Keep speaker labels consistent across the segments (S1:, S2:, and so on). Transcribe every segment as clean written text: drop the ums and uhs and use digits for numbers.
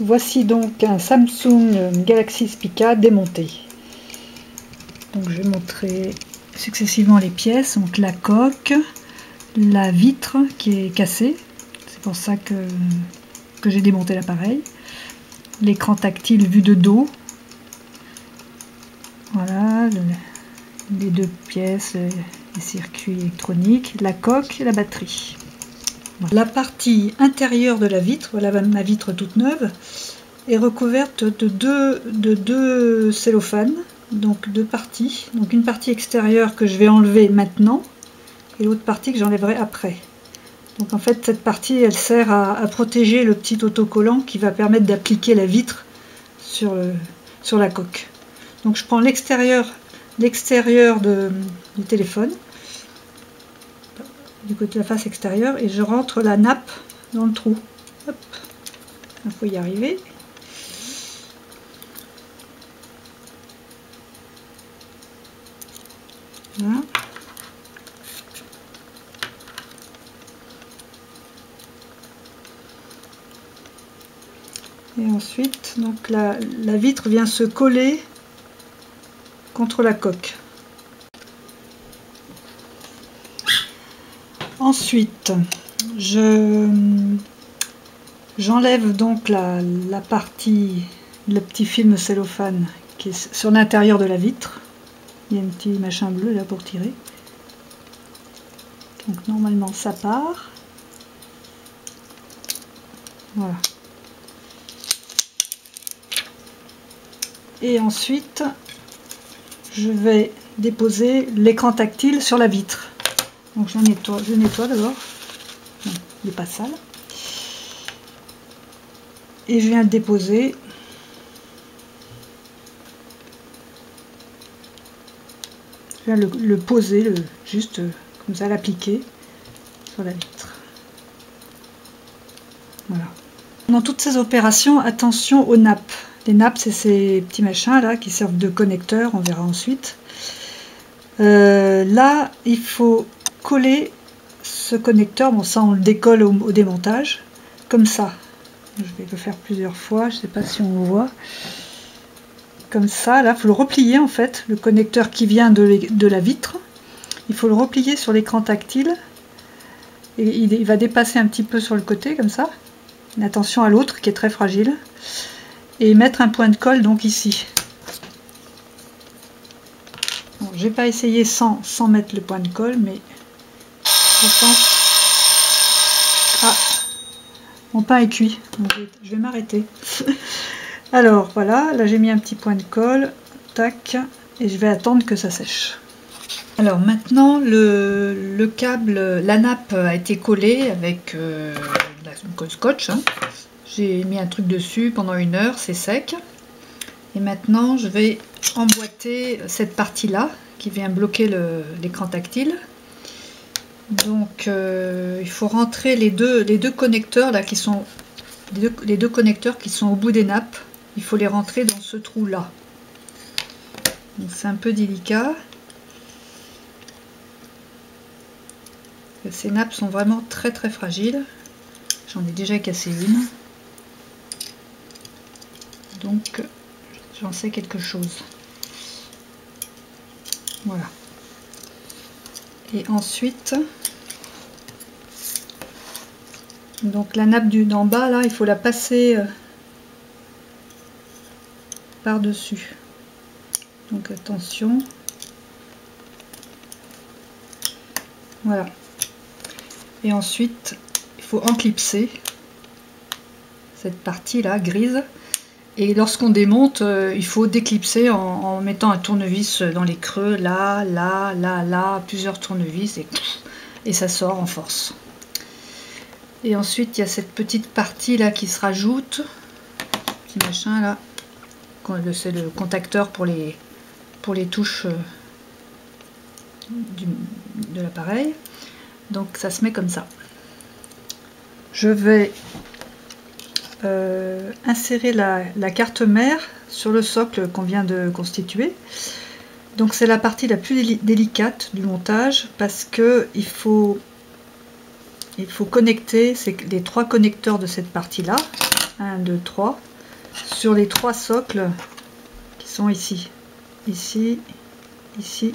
S1: Voici donc un Samsung Galaxy Spica démonté. Donc je vais montrer successivement les pièces. Donc la coque, la vitre qui est cassée, c'est pour ça que j'ai démonté l'appareil. L'écran tactile vu de dos. Voilà, les deux pièces, les circuits électroniques, la coque et la batterie. La partie intérieure de la vitre, voilà ma vitre toute neuve, est recouverte de deux cellophanes, donc deux parties. Donc une partie extérieure que je vais enlever maintenant et l'autre partie que j'enlèverai après. Donc en fait cette partie elle sert à protéger le petit autocollant qui va permettre d'appliquer la vitre sur la coque. Donc je prends l'extérieur du téléphone, du côté de la face extérieure, et je rentre la nappe dans le trou. Hop, il faut y arriver. Voilà. Et ensuite, donc la vitre vient se coller contre la coque. Ensuite, j'enlève donc la partie, le petit film cellophane qui est sur l'intérieur de la vitre. Il y a un petit machin bleu là pour tirer. Donc normalement ça part. Voilà. Et ensuite, je vais déposer l'écran tactile sur la vitre. Donc je nettoie d'abord. Il n'est pas sale. Et je viens le déposer. Je viens le poser, juste comme ça, l'appliquer sur la vitre. Voilà. Dans toutes ces opérations, attention aux nappes. Les nappes, c'est ces petits machins là qui servent de connecteurs, on verra ensuite. Là, il faut coller ce connecteur, bon ça on le décolle au démontage, comme ça. Je vais le faire plusieurs fois, je ne sais pas si on voit. Comme ça, là, il faut le replier en fait, le connecteur qui vient de la vitre. Il faut le replier sur l'écran tactile. Et il va dépasser un petit peu sur le côté, comme ça. Mais attention à l'autre qui est très fragile. Et mettre un point de colle donc ici. Bon, je vais pas essayer sans mettre le point de colle, mais je pense... Ah, mon pain est cuit, donc je vais m'arrêter. Alors voilà, là j'ai mis un petit point de colle, tac, et je vais attendre que ça sèche. Alors maintenant le câble, la nappe a été collée avec du scotch. Hein. J'ai mis un truc dessus pendant 1 heure, c'est sec. Et maintenant je vais emboîter cette partie là qui vient bloquer l'écran tactile. Donc il faut rentrer les deux connecteurs là qui sont les deux connecteurs qui sont au bout des nappes. Il faut les rentrer dans ce trou là. C'est un peu délicat. Ces nappes sont vraiment très fragiles. J'en ai déjà cassé une. Donc j'en sais quelque chose. Voilà. Et ensuite, donc la nappe d'en bas là, il faut la passer par-dessus. Donc attention. Voilà. Et ensuite, il faut enclipser cette partie là grise. Et lorsqu'on démonte, il faut déclipser en mettant un tournevis dans les creux, là, plusieurs tournevis, et ça sort en force. Et ensuite, il y a cette petite partie là qui se rajoute, petit machin là, c'est le contacteur pour les touches de l'appareil. Donc ça se met comme ça. Je vais insérer la carte mère sur le socle qu'on vient de constituer. Donc c'est la partie la plus délicate du montage parce que il faut connecter les 3 connecteurs de cette partie là, 1, 2, 3, sur les 3 socles qui sont ici. Ici, ici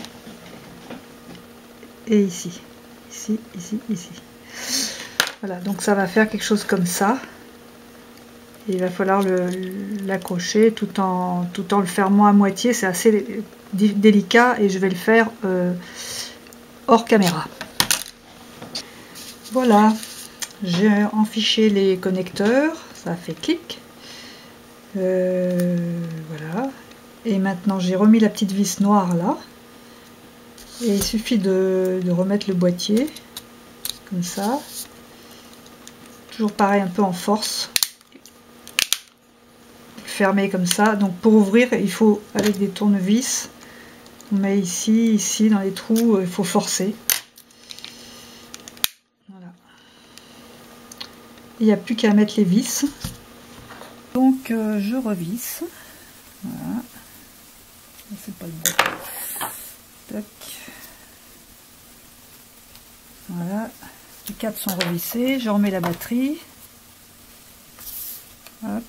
S1: et ici. Ici, ici, ici. Voilà, donc ça va faire quelque chose comme ça. Et il va falloir l'accrocher tout en le fermant à moitié. C'est assez délicat et je vais le faire hors caméra. Voilà, j'ai enfiché les connecteurs, ça a fait clic. Voilà. Et maintenant j'ai remis la petite vis noire là. Et il suffit de remettre le boîtier, comme ça. Toujours pareil, un peu en force. Fermer comme ça. Donc pour ouvrir, il faut, avec des tournevis, on met ici, ici, dans les trous, il faut forcer. Voilà. Il n'y a plus qu'à mettre les vis. Donc je revisse. Voilà. C'est pas le bon. Tac. Voilà. Les 4 sont revissés. Je remets la batterie. Hop.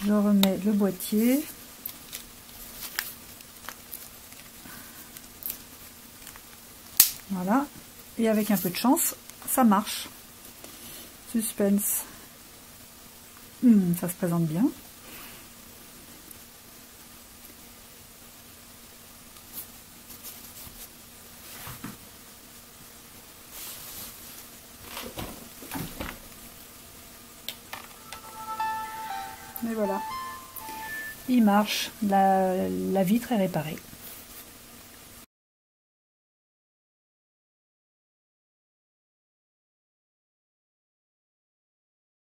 S1: Je remets le boîtier. Voilà. Et avec un peu de chance, ça marche. Suspense. Ça se présente bien. Et voilà. Il marche. La vitre est réparée.